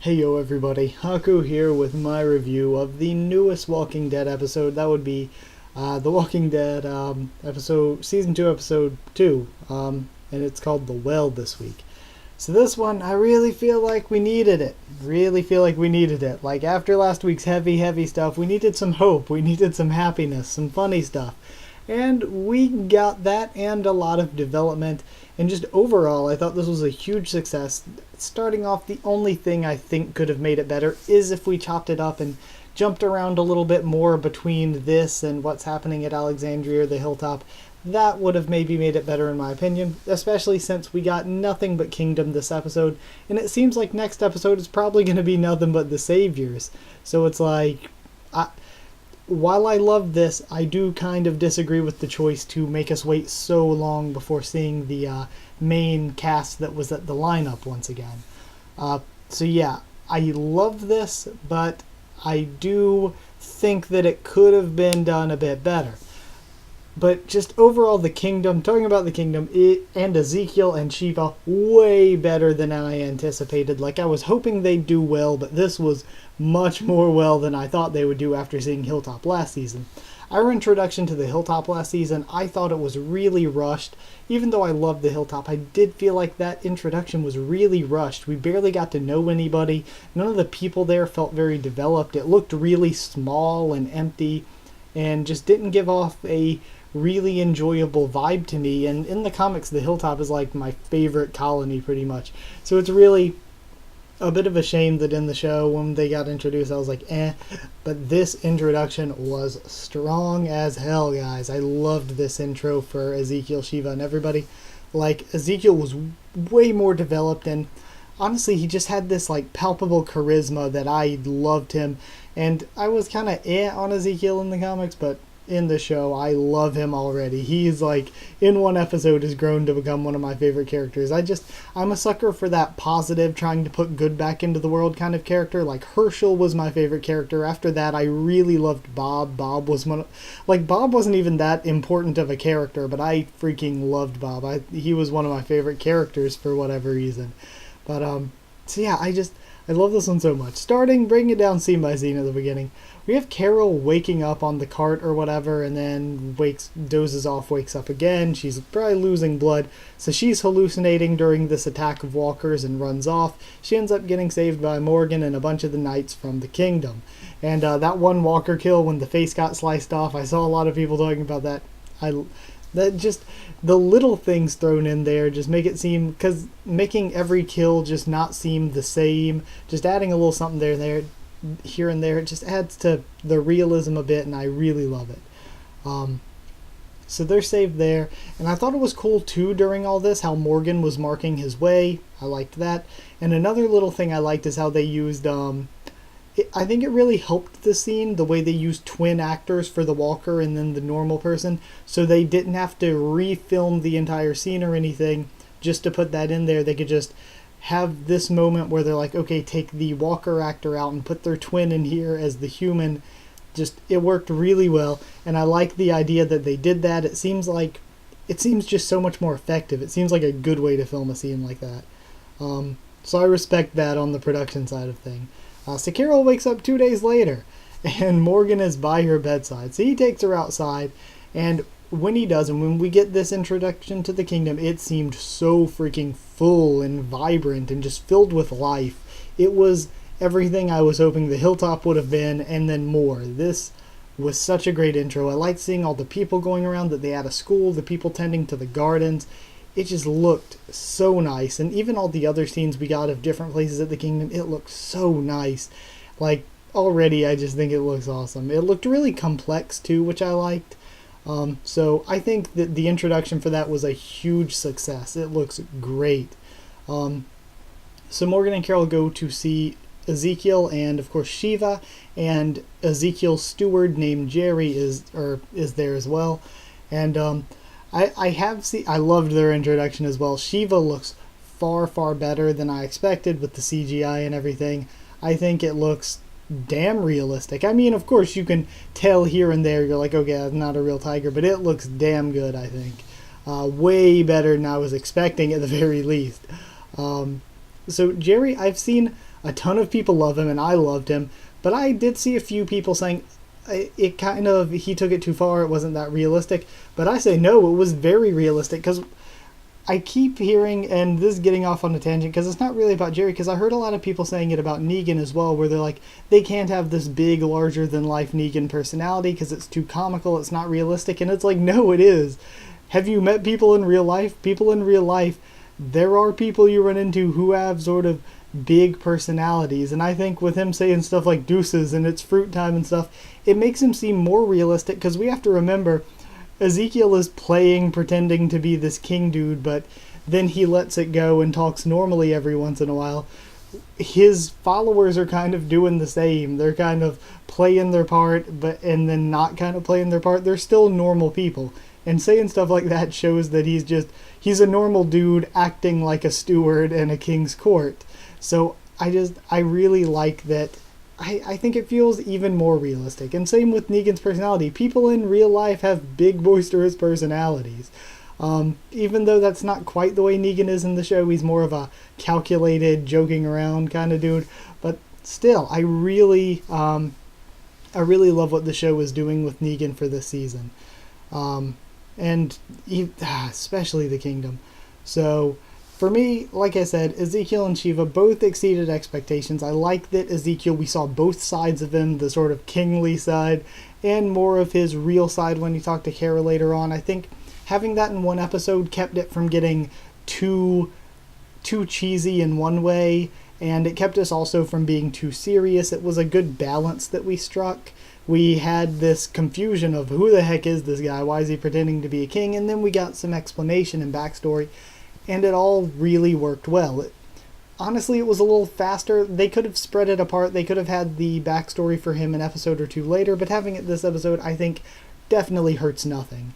Hey yo everybody, Haku here with my review of the newest Walking Dead episode. That would be The Walking Dead Season 2, Episode 2, and it's called The Well this week. So this one, I really feel like we needed it. Like after last week's heavy stuff, we needed some hope, we needed some happiness, some funny stuff. And we got that and a lot of development. And just overall, I thought this was a huge success. Starting off, the only thing I think could have made it better is if we chopped it up and jumped around a little bit more between this and what's happening at Alexandria or the Hilltop. That would have maybe made it better in my opinion, especially since we got nothing but Kingdom this episode. And it seems like next episode is probably going to be nothing but the Saviors. So it's like... While I love this, I do kind of disagree with the choice to make us wait so long before seeing the main cast that was at the lineup once again. So yeah, I love this, but I do think that it could have been done a bit better. But just overall, talking about the Kingdom, and Ezekiel and Shiva, way better than I anticipated. Like, I was hoping they'd do well, but this was much more well than I thought they would do after seeing Hilltop last season. Our introduction to the Hilltop last season, I thought it was really rushed. Even though I loved the Hilltop, I did feel like that introduction was really rushed. We barely got to know anybody. None of the people there felt very developed. It looked really small and empty, and just didn't give off a really enjoyable vibe to me. And in the comics, the Hilltop is like my favorite colony pretty much. So it's really a bit of a shame that in the show when they got introduced I was like but this introduction was strong as hell, guys. I loved this intro for Ezekiel, Shiva, and everybody. Like, Ezekiel was way more developed, and honestly he just had this like palpable charisma that I loved him. And I was kind of on Ezekiel in the comics, but in the show, I love him already. He's like, in one episode, has grown to become one of my favorite characters. I'm a sucker for that positive, trying to put good back into the world kind of character. Like, Herschel was my favorite character. After that, I really loved Bob. Bob wasn't even that important of a character, but I freaking loved Bob. He was one of my favorite characters for whatever reason. But, so yeah, I love this one so much. Breaking it down scene by scene at the beginning. We have Carol waking up on the cart or whatever, and then dozes off, wakes up again. She's probably losing blood, so she's hallucinating during this attack of walkers and runs off. She ends up getting saved by Morgan and a bunch of the knights from the Kingdom. And that one walker kill when the face got sliced off, I saw a lot of people talking about that. The little things thrown in there just make it seem, because making every kill just not seem the same, just adding a little something there, here and there, it just adds to the realism a bit, and I really love it. So they're saved there, and I thought it was cool too during all this how Morgan was marking his way. I liked that. And another little thing I liked is how they used I think it really helped the scene, the way they used twin actors for the walker and then the normal person, so they didn't have to refilm the entire scene or anything just to put that in there. They could just have this moment where they're like, okay, take the walker actor out and put their twin in here as the human. It worked really well, and I like the idea that they did that. It seems just so much more effective. It seems like a good way to film a scene like that. So I respect that on the production side of things. So Carol wakes up 2 days later, and Morgan is by her bedside. So he takes her outside, and when he does, and when we get this introduction to the Kingdom, it seemed so freaking full and vibrant and just filled with life. It was everything I was hoping the Hilltop would have been, and then more. This was such a great intro. I liked seeing all the people going around, that they had a school, the people tending to the gardens. It just looked so nice. And even all the other scenes we got of different places at the Kingdom, it looked so nice. Like, already I just think it looks awesome. It looked really complex too, which I liked. So I think that the introduction for that was a huge success. It looks great. So Morgan and Carol go to see Ezekiel and of course Shiva, and Ezekiel's steward named Jerry is there as well. And I loved their introduction as well. Shiva looks far better than I expected with the CGI and everything. I think it looks damn realistic. I mean, of course, you can tell here and there, you're like, okay, that's not a real tiger, but it looks damn good, I think. Way better than I was expecting at the very least. So Jerry, I've seen a ton of people love him, and I loved him. But I did see a few people saying it kind of, he took it too far, it wasn't that realistic. But I say no, it was very realistic, because I keep hearing, and this is getting off on a tangent because it's not really about Jerry, because I heard a lot of people saying it about Negan as well, where they're like, they can't have this big, larger-than-life Negan personality because it's too comical, it's not realistic, and it's like, no, it is. Have you met people in real life? People in real life, there are people you run into who have sort of big personalities, and I think with him saying stuff like deuces and it's fruit time and stuff, it makes him seem more realistic, because we have to remember, Ezekiel is pretending to be this king dude, but then he lets it go and talks normally every once in a while. His followers are kind of doing the same. They're kind of playing their part, and then not kind of playing their part. They're still normal people. And saying stuff like that shows that he's a normal dude acting like a steward in a king's court. So I really like that. I think it feels even more realistic. And same with Negan's personality. People in real life have big, boisterous personalities. Even though that's not quite the way Negan is in the show, he's more of a calculated, joking around kind of dude. But still, I really love what the show is doing with Negan for this season. Especially the Kingdom. So, for me, like I said, Ezekiel and Shiva both exceeded expectations. I like that Ezekiel, we saw both sides of him, the sort of kingly side, and more of his real side when he talked to Kara later on. I think having that in one episode kept it from getting too cheesy in one way, and it kept us also from being too serious. It was a good balance that we struck. We had this confusion of who the heck is this guy? Why is he pretending to be a king? And then we got some explanation and backstory, and it all really worked well. Honestly, it was a little faster. They could have spread it apart. They could have had the backstory for him an episode or two later, but having it this episode, I think, definitely hurts nothing.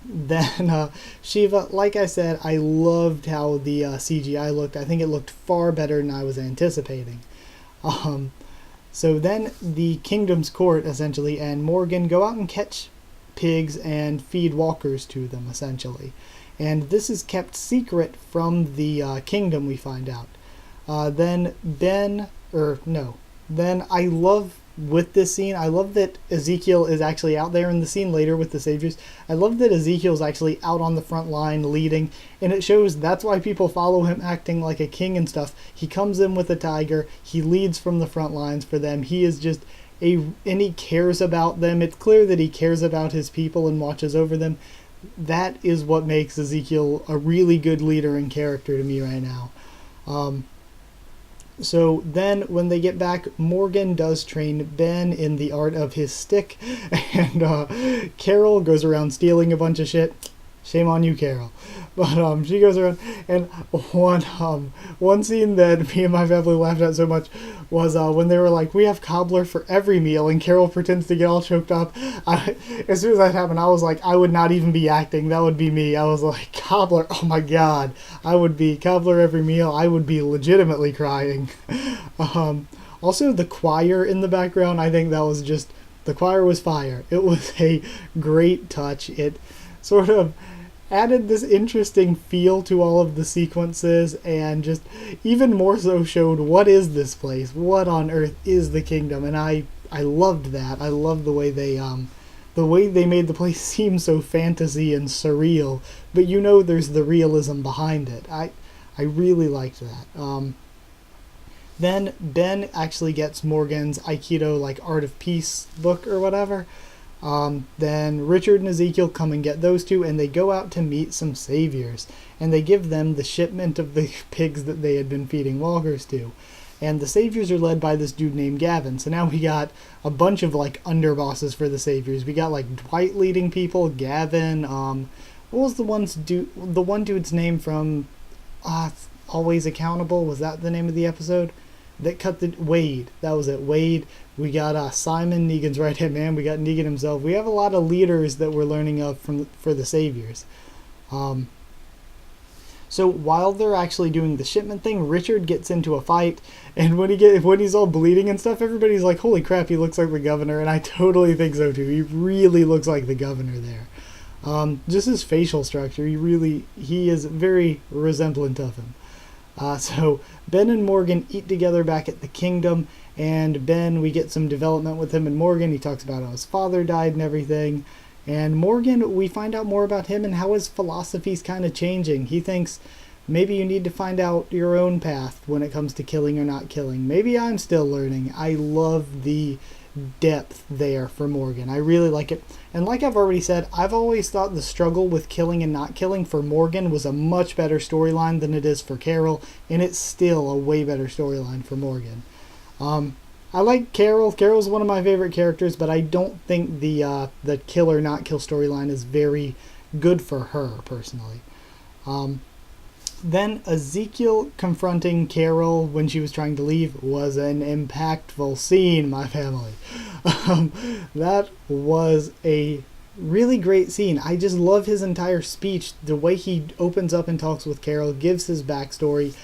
Then Shiva, like I said, I loved how the CGI looked. I think it looked far better than I was anticipating. So then the Kingdom's Court, essentially, and Morgan go out and catch pigs and feed walkers to them, essentially. And this is kept secret from the Kingdom, we find out. Then I love, with this scene, I love that Ezekiel is actually out there in the scene later with the Saviors. I love that Ezekiel's actually out on the front line leading, and it shows that's why people follow him acting like a king and stuff. He comes in with a tiger, he leads from the front lines for them. He is just and he cares about them. It's clear that he cares about his people and watches over them. That is what makes Ezekiel a really good leader and character to me right now. So then when they get back, Morgan does train Ben in the art of his stick, and Carol goes around stealing a bunch of shit. Shame on you, Carol. But she goes around, and one scene that me and my family laughed at so much was when they were like, we have cobbler for every meal, and Carol pretends to get all choked up. As soon as that happened, I was like, I would not even be acting. That would be me. I was like, cobbler, oh my god. I would be cobbler every meal. I would be legitimately crying. Also, the choir in the background, I think that was just, the choir was fire. It was a great touch. It sort of added this interesting feel to all of the sequences, and just even more so showed what is this place, what on earth is the Kingdom, and I loved that. I loved the way they made the place seem so fantasy and surreal, but you know there's the realism behind it. I really liked that. Then Ben actually gets Morgan's Aikido, like Art of Peace book or whatever. Then Richard and Ezekiel come and get those two, and they go out to meet some saviors, and they give them the shipment of the pigs that they had been feeding walkers to. And the saviors are led by this dude named Gavin. So now we got a bunch of like underbosses for the saviors. We got like Dwight leading people, Gavin, what was the one dude's name from Always Accountable? Was that the name of the episode? That cut the Wade. That was it. Wade. We got Simon, Negan's right hand man. We got Negan himself. We have a lot of leaders that we're learning of for the saviors. So while they're actually doing the shipment thing, Richard gets into a fight, and when he's all bleeding and stuff, everybody's like, "Holy crap, he looks like the governor!" And I totally think so too. He really looks like the governor there. Just his facial structure, he is very resemblant of him. So Ben and Morgan eat together back at the kingdom, and Ben, we get some development with him and Morgan. He talks about how his father died and everything. And Morgan, we find out more about him and how his philosophy's kind of changing. He thinks maybe you need to find out your own path when it comes to killing or not killing. Maybe I'm still learning. I love the depth there for Morgan. I really like it. And like I've already said, I've always thought the struggle with killing and not killing for Morgan was a much better storyline than it is for Carol, and it's still a way better storyline for Morgan. I like Carol. Carol's one of my favorite characters, but I don't think the kill or not kill storyline is very good for her personally. Then Ezekiel confronting Carol when she was trying to leave was an impactful scene, my family. That was a really great scene. I just love his entire speech. The way he opens up and talks with Carol, gives his backstory.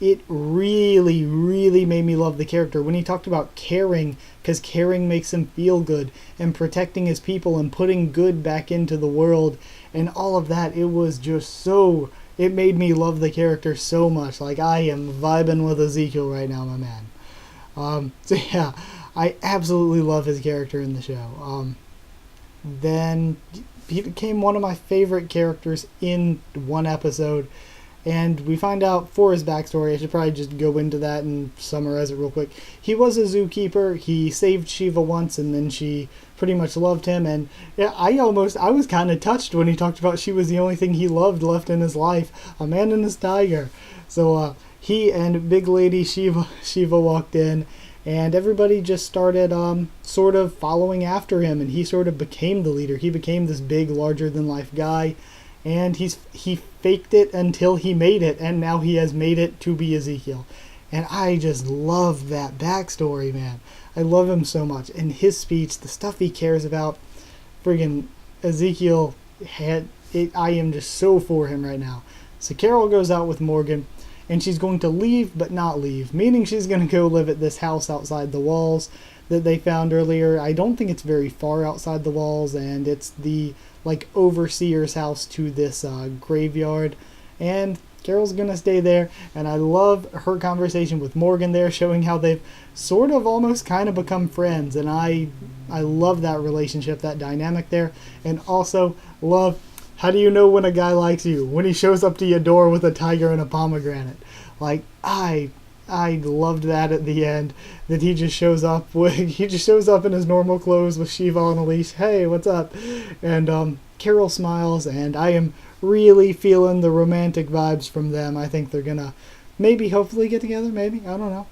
It really, really made me love the character. When he talked about caring, because caring makes him feel good, and protecting his people and putting good back into the world, and all of that, it was just so... It made me love the character so much. Like, I am vibing with Ezekiel right now, my man. So yeah, I absolutely love his character in the show. Then he became one of my favorite characters in one episode. And we find out for his backstory, I should probably just go into that and summarize it real quick. He was a zookeeper. He saved Shiva once, and then she pretty much loved him. And yeah, I was kind of touched when he talked about she was the only thing he loved left in his life, a man and his tiger. So he and big lady Shiva walked in, and everybody just started sort of following after him, and he sort of became the leader. He became this big, larger-than-life guy. And he faked it until he made it, and now he has made it to be Ezekiel. And I just love that backstory, man. I love him so much. And his speech, the stuff he cares about, friggin' Ezekiel had it. I am just so for him right now. So Carol goes out with Morgan, and she's going to leave but not leave, meaning she's going to go live at this house outside the walls that they found earlier. I don't think it's very far outside the walls, and it's the overseer's house to this graveyard, and Carol's gonna stay there. And I love her conversation with Morgan there, showing how they've sort of almost kind of become friends, and I love that relationship, that dynamic there. And also love, how do you know when a guy likes you? When he shows up to your door with a tiger and a pomegranate. Like, I loved that at the end, that he just shows up in his normal clothes with Shiva on a leash. Hey, what's up? And Carol smiles, and I am really feeling the romantic vibes from them. I think they're gonna maybe hopefully get together, maybe, I don't know.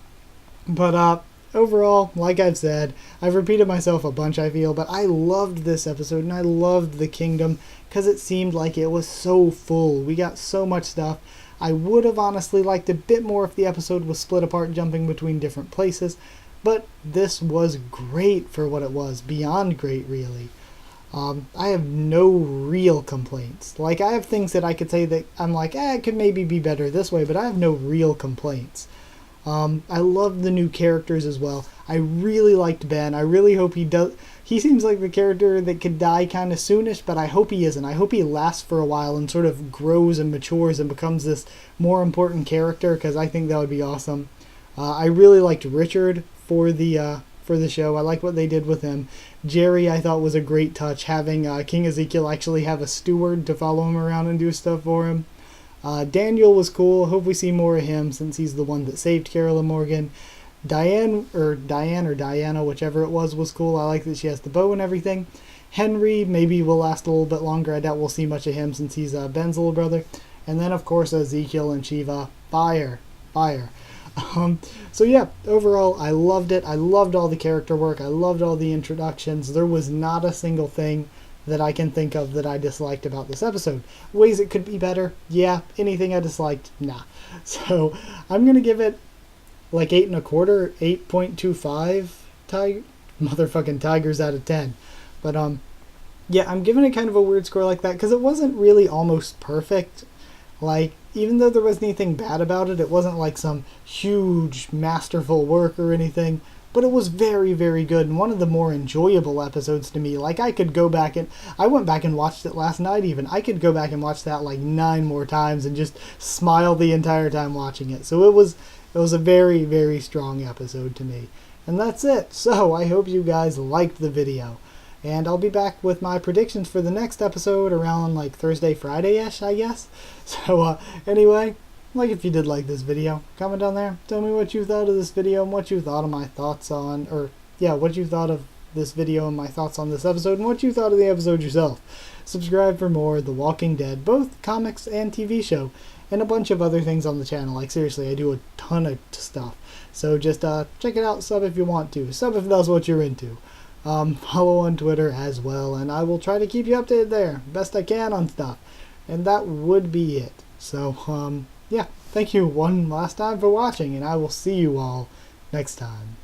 But overall, like I've said, I've repeated myself a bunch, I feel, but I loved this episode, and I loved the kingdom because it seemed like it was so full. We got so much stuff. I would have honestly liked a bit more if the episode was split apart, jumping between different places, but this was great for what it was, beyond great, really. I have no real complaints. Like, I have things that I could say that I'm like, it could maybe be better this way, but I have no real complaints. I love the new characters as well. I really liked Ben. I really hope he does. He seems like the character that could die kind of soonish, but I hope he isn't. I hope he lasts for a while and sort of grows and matures and becomes this more important character, because I think that would be awesome. I really liked Richard for the show. I like what they did with him. Jerry, I thought, was a great touch, having King Ezekiel actually have a steward to follow him around and do stuff for him. Daniel was cool. Hope we see more of him, since he's the one that saved Carol and Morgan. Diane or Diana, whichever it was cool. I like that she has the bow and everything. Henry maybe will last a little bit longer. I doubt we'll see much of him since he's Ben's little brother. And then, of course, Ezekiel and Shiva. Fire. So yeah, overall, I loved it. I loved all the character work. I loved all the introductions. There was not a single thing that I can think of that I disliked about this episode. Ways it could be better? Yeah. Anything I disliked? Nah. So I'm going to give it like 8 1/4, 8.25 motherfucking tigers out of 10. But yeah, I'm giving it kind of a weird score like that because it wasn't really almost perfect. Like, even though there wasn't anything bad about it, it wasn't like some huge masterful work or anything. but it was very, very good, and one of the more enjoyable episodes to me. Like, I could go back and I went back and watched it last night even. I could go back and watch that like 9 more times and just smile the entire time watching it. So it was a very, very strong episode to me. And that's it. So I hope you guys liked the video. And I'll be back with my predictions for the next episode around like Thursday, Friday-ish, I guess. So anyway, like if you did like this video, comment down there. Tell me what you thought of this video and what you thought of my thoughts on, what you thought of this video and my thoughts on this episode and what you thought of the episode yourself. Subscribe for more The Walking Dead, both comics and TV show, and a bunch of other things on the channel. Like seriously, I do a ton of stuff. So just check it out, sub if you want to, sub if that's what you're into. Follow on Twitter as well, and I will try to keep you updated there, best I can on stuff. And that would be it. So, yeah, thank you one last time for watching, and I will see you all next time.